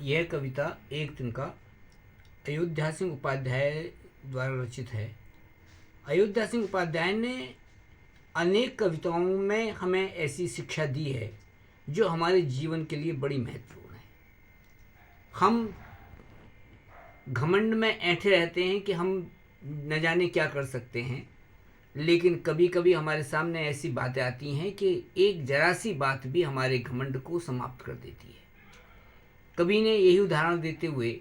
यह कविता एक तिनका अयोध्या सिंह उपाध्याय द्वारा रचित है। अयोध्या सिंह उपाध्याय ने अनेक कविताओं में हमें ऐसी शिक्षा दी है जो हमारे जीवन के लिए बड़ी महत्वपूर्ण है। हम घमंड में ऐंठे रहते हैं कि हम न जाने क्या कर सकते हैं, लेकिन कभी कभी हमारे सामने ऐसी बातें आती हैं कि एक जरा सी बात भी हमारे घमंड को समाप्त कर देती है। कवि ने यही उदाहरण देते हुए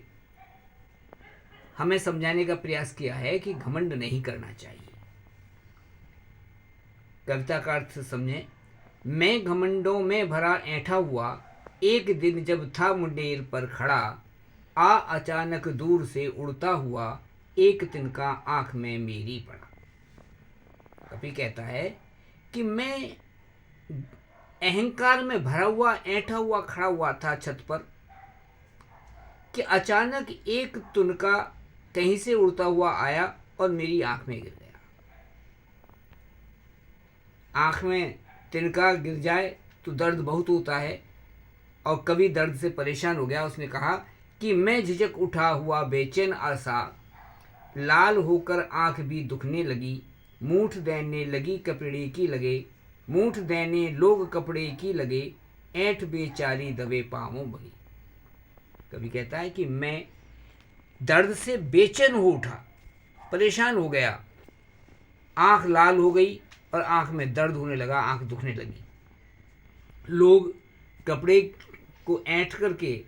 हमें समझाने का प्रयास किया है कि घमंड नहीं करना चाहिए। कविता का अर्थ समझें। मैं घमंडों में भरा ऐंठा हुआ, एक दिन जब था मुंडेर पर खड़ा, आ अचानक दूर से उड़ता हुआ, एक तिनका आंख में मेरी पड़ा। कवि कहता है कि मैं अहंकार में भरा हुआ ऐंठा हुआ खड़ा हुआ था छत पर कि अचानक एक तुनका कहीं से उड़ता हुआ आया और मेरी आंख में गिर गया। आंख में तिनका गिर जाए तो दर्द बहुत होता है और कवि दर्द से परेशान हो गया। उसने कहा कि मैं झिझक उठा हुआ बेचैन आसा, लाल होकर आंख भी दुखने लगी, मूठ देने लगी कपड़े की लगे, मूठ देने लोग कपड़े की लगे, ऐंठ बेचारी दबे पाँवों बही। कवि कहता है कि मैं दर्द से बेचैन हो उठा, परेशान हो गया, आंख लाल हो गई और आंख में दर्द होने लगा, आंख दुखने लगी। लोग कपड़े को ऐंठ करके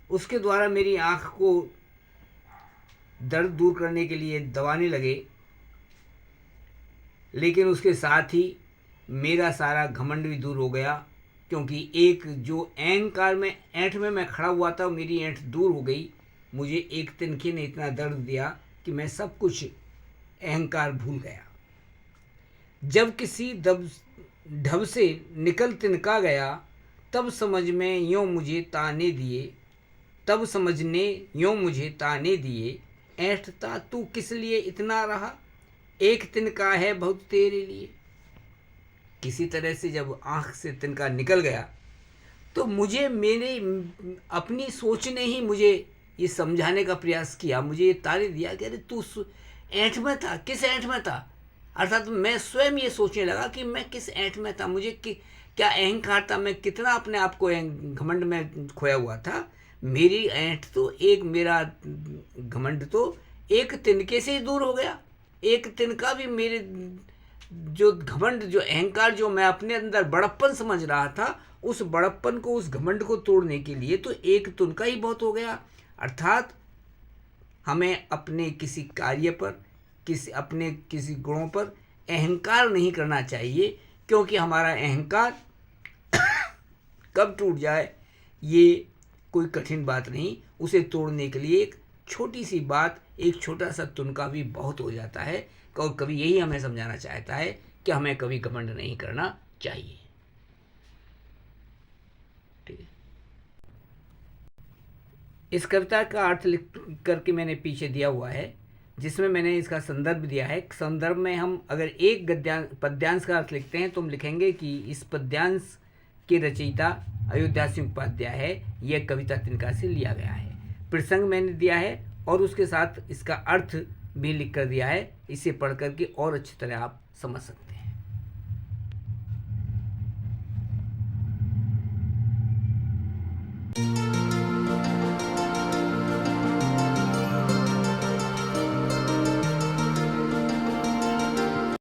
उसके द्वारा मेरी आंख को दर्द दूर करने के लिए दबाने लगे, लेकिन उसके साथ ही मेरा सारा घमंड भी दूर हो गया, क्योंकि एक जो अहंकार में ऐंठ में मैं खड़ा हुआ था, मेरी ऐंठ दूर हो गई। मुझे एक तिनके ने इतना दर्द दिया कि मैं सब कुछ अहंकार भूल गया। जब किसी ढब से निकल तिनका गया, तब समझ में यूँ मुझे ताने दिए, तब समझने यूँ मुझे ताने दिए, ऐंठता तू किस लिए इतना रहा, एक तिनका है बहुत तेरे लिए। किसी तरह से जब आँख से तिनका निकल गया तो मुझे मेरे अपनी सोच ने ही मुझे ये समझाने का प्रयास किया, मुझे ये ताने दिया कि अरे तू ऐंठ में था, किस ऐंठ में था। अर्थात मैं स्वयं ये सोचने लगा कि मैं किस ऐंठ में था, मुझे क्या अहंकार था, मैं कितना अपने आप को घमंड में खोया हुआ था। मेरी ऐंठ तो मेरा घमंड तो एक तिनके से ही दूर हो गया। एक तिनका भी मेरे जो घमंड, जो अहंकार, जो मैं अपने अंदर बड़प्पन समझ रहा था, उस बड़प्पन को, उस घमंड को तोड़ने के लिए तो एक तिनका ही बहुत हो गया। अर्थात हमें अपने किसी कार्य पर, अपने किसी गुणों पर अहंकार नहीं करना चाहिए, क्योंकि हमारा अहंकार कब टूट जाए ये कोई कठिन बात नहीं। उसे तोड़ने के लिए एक छोटी सी बात, एक छोटा सा तुनका भी बहुत हो जाता है। और कभी यही हमें समझाना चाहता है कि हमें कभी घमंड नहीं करना चाहिए। ठीक है। इस कविता का अर्थ लिख करके मैंने पीछे दिया हुआ है, जिसमें मैंने इसका संदर्भ दिया है। संदर्भ में हम अगर एक पद्यांश का अर्थ लिखते हैं तो हम लिखेंगे कि इस पद्यांश के रचयिता अयोध्या सिंह उपाध्याय है, यह कविता तिनका से लिया गया है। प्रसंग मैंने दिया है और उसके साथ इसका अर्थ भी लिख कर दिया है। इसे पढ़ करके और अच्छी तरह आप समझ सकते हैं।